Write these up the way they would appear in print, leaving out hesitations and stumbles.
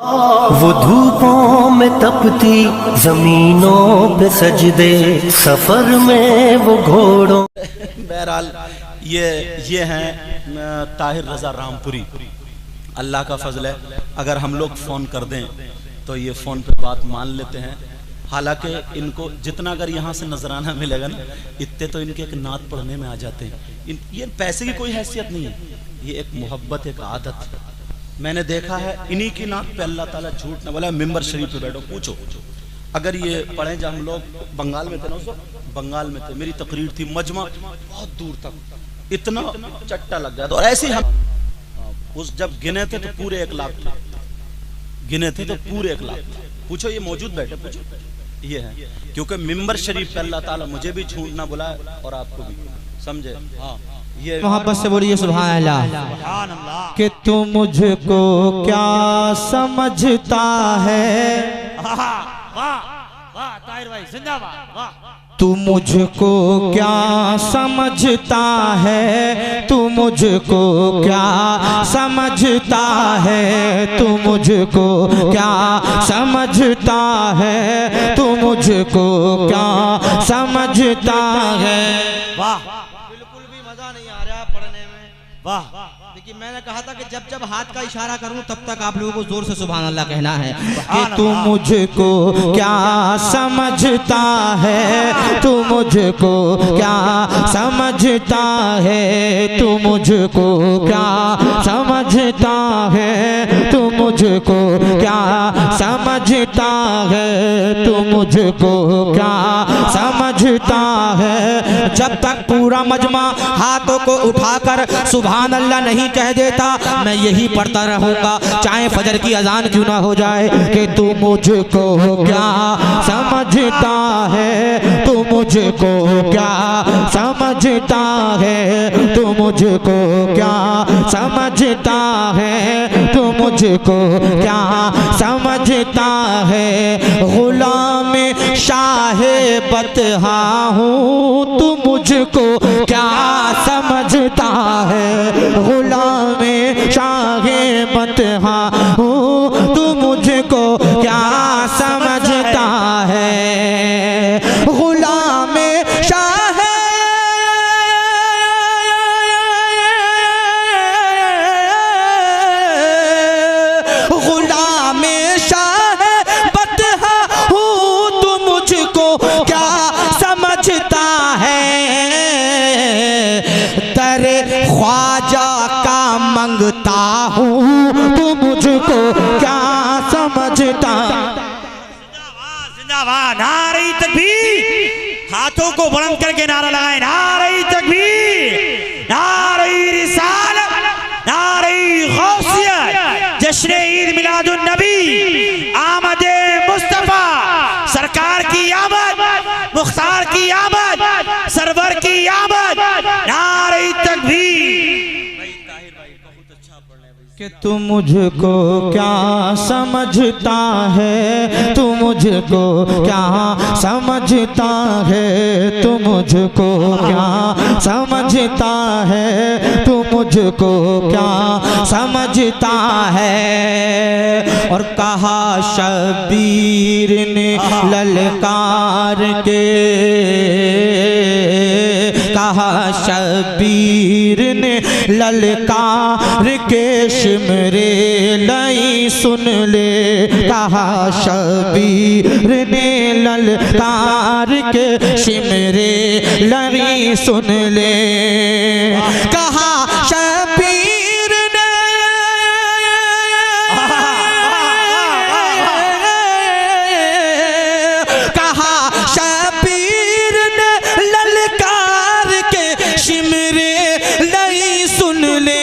वो धूपों में तपती जमीनों पे सजदे, सफर में वो घोड़ों। बहरहाल ये हैं ताहिर रजा रामपुरी। अल्लाह का फजल है, अगर हम लोग फ़ोन कर दें तो ये फ़ोन पे बात मान लेते हैं। हालांकि इनको जितना अगर यहाँ से नजराना मिलेगा ना, इतने तो इनके एक नात पढ़ने में आ जाते हैं। ये पैसे की कोई हैसियत नहीं है, ये एक मोहब्बत, एक आदत है। मैंने देखा है इन्हीं की नात पे अल्लाह ताला झूठ न बोला। मिंबर शरीफ पे बैठो, पूछो अगर ये पढ़े। जब हम लोग बंगाल में थे ना, उस वक्त बंगाल में थे, मेरी तकरीर थी, मजमा बहुत दूर तक, इतना चट्टा लग गया था। और ऐसे ही हम उस जब गिने थे तो पूरे 1 लाख थे, गिने थे तो पूरे 1 लाख। पूछो, ये मौजूद बैठे, पूछो ये है। क्योंकि मिंबर शरीफ पे अल्लाह ताला मुझे भी झूठ ना बुलाए और आपको भी, समझे। हाँ, ये मोहब्बत से बोलिए सुभान अल्लाह। कि तू मुझको क्या समझता है, ताहिर भाई जिंदाबाद, वाह। तू मुझको क्या समझता है, तू मुझको क्या समझता है, तू मुझको क्या समझता है, तू मुझको क्या समझता है। वाह, बिल्कुल भी मजा नहीं आ रहा पढ़ने में। वाह। लेकिन मैंने कहा था कि जब जब हाथ का इशारा करूं तब तक आप लोगों को जोर से सुभान अल्लाह कहना है। कि तू मुझको क्या समझता है, तू मुझको क्या समझता है, तू मुझको क्या समझता है, तू मुझको क्या समझता है, तू मुझको क्या समझता है। जब तक पूरा मजमा हाथों को उठाकर सुभान अल्लाह नहीं कह देता, मैं यही पढ़ता रहूंगा, चाहे फजर की अजान क्यों ना हो जाए। कि तू मुझको क्या समझता है, तू मुझको क्या समझता है, तू मुझको क्या समझता है, तू मुझको क्या समझता है। गुलाम शाहे बतहा हूँ, तू मुझको क्या समझता है। गुलाम शाहे बतहा हूँ, तू मुझको क्या समझता है। गुलाम शाहे गुलाम शाहे बतहा हूँ, तू मुझको क्या समझता है। तेरे ख्वाजा का मंगता हूँ, तू मुझको क्या समझता। जिंदाबाद, नारे तकबीर। हाथों को बुलंद करके नारा लगाए, नारे तकबीर, नारे रिसालत, नारे गौसियत। जश्न ईद मिलादुन नबी, आमदे मुस्तफा, सरकार की आमद, मुख्तार की आमद, सरवर की आमद, नारे तकबीर। कि तू मुझको क्या समझता है, तू मुझको क्या समझता है, तू मुझको क्या समझता है, तू मुझको क्या समझता है। और कहा शबीर ने ललकार के, कहा शबीर ने ललकार के, शिमरे लई सुन ले। कहा शबीर ने ललकार के, शिमरे लई सुन ले। कहा शबीर ने, कहा शबीर ने ललकार के, शिमरे लई सुन ले।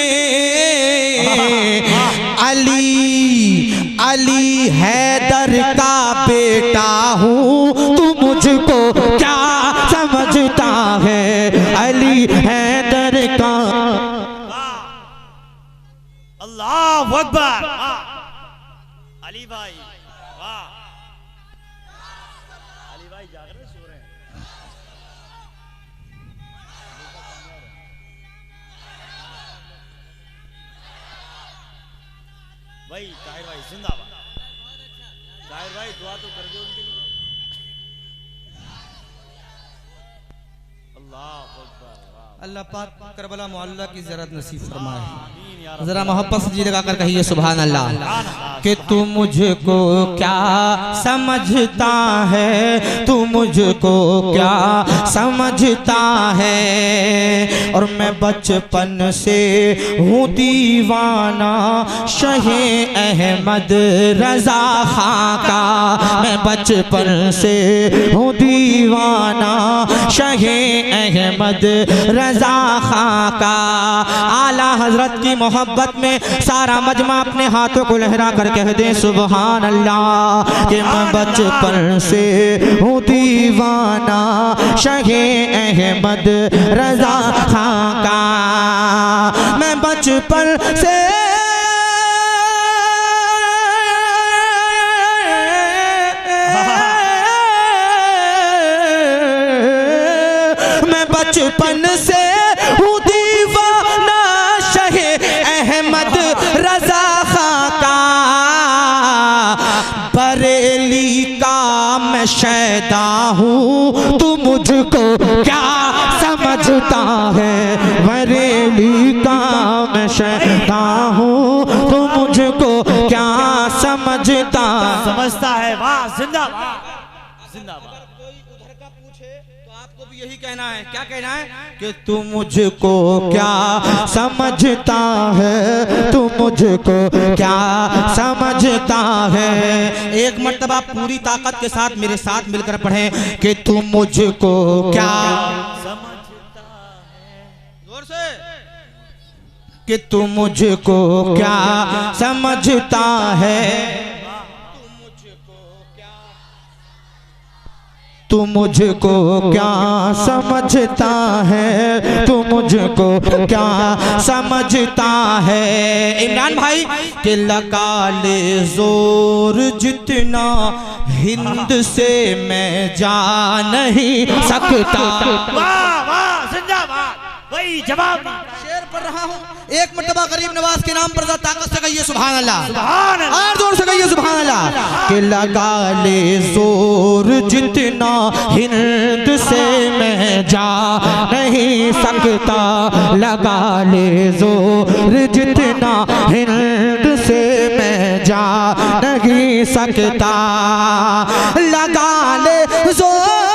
अली हैदर का बेटा हूँ, तू मुझको क्या समझता है। अली हैदर का। अल्लाहु अकबर। अली भाई, वाह। अली भाई जाग रहे, सो रहे हैं। भाई ताहिर भाई जिंदाबाद। ताहिर भाई दुआ तो कर दो उनके लिए। अल्लाह अकबर, वाह। अल्लाह पाक करबला मोहल्ला की ज़ियारत नसीब फरमाए। आमीन या रब। जरा मोहब्बत से जी लगाकर कहिए सुभान अल्लाह। कि तू मुझको क्या समझता है, तू मुझको क्या समझता है, और मैं बचपन से हूँ दीवाना शहे अहमद रजा खां का। मैं बचपन से हूँ दीवाना शहे अहमद रजा खां का। आला हजरत की मोहब्बत में सारा मजमा अपने हाथों को लहरा कर कह दे सुभान अल्लाह। कि मैं बचपन से हूँ दीवाना शहे अहमद रजा खां का। मैं बचपन से बचपन से हूँ दीवाना शहे अहमद रजा खां का। बरेली का मैं शैदा हूँ, तू मुझको क्या समझता है। बरेली का मैं शैदा हूँ, तू मुझको क्या समझता है। वाह, जिंदाबाद जिंदाबाद। आपको भी यही कहना है। क्या कहना है? कि तू मुझको क्या समझता है, तू मुझको क्या समझता है। एक मर्तबा पूरी ताकत के साथ मेरे साथ मिलकर पढ़ें कि तू मुझको क्या समझता है। जोर से। कि तू मुझको क्या समझता है, तू मुझको क्या समझता है, तू मुझको क्या समझता है। इमरान भाई के लगा ले जोर जितना हिंद से मैं जा नहीं सकता। वाह वाह, जिंदाबाद। वही जवाब शेर पढ़ रहा हूँ। एक मर्तबा गरीब नवाज के नाम पर ताकत से कहिए सुभान अल्लाह। सुभान अल्लाह। और जोर से कहिए सुभान अल्लाह। कि लगा ले जोर जितना हिंद से मैं जा नहीं सकता। लगा ले जोर जितना हिंद से मैं जा नहीं सकता। लगा ले जोर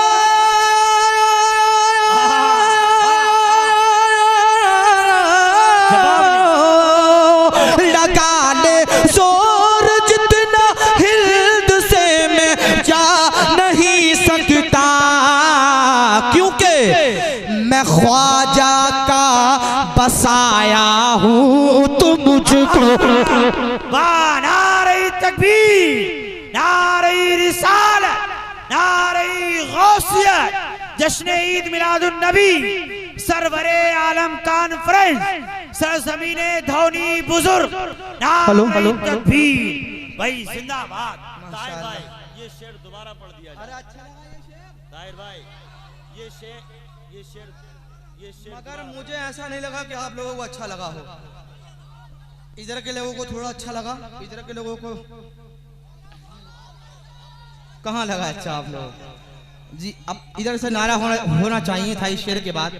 ख्वाजा का बसाया हूँ, तो मुझको। वाह, नारे तकबीर, नारे रिसालत, नारे गौसियत, जश्न ईद मिलादुन नबी, सरवरे आलम कॉन्फ्रेंस, सरजमीने धौनी बुजुर्ग, नारे तकबीर। भाई जिंदाबाद। ताहिर भाई ये शेर दोबारा पढ़ दिया जाए। ताहिर भाई ये शेर मगर मुझे ऐसा नहीं लगा कि आप लोगों को अच्छा लगा हो। इधर के लोगों को थोड़ा अच्छा लगा, इधर के लोगों को कहाँ लगा अच्छा आप लोग जी। अब इधर से नारा होना चाहिए था इस शेर के बाद।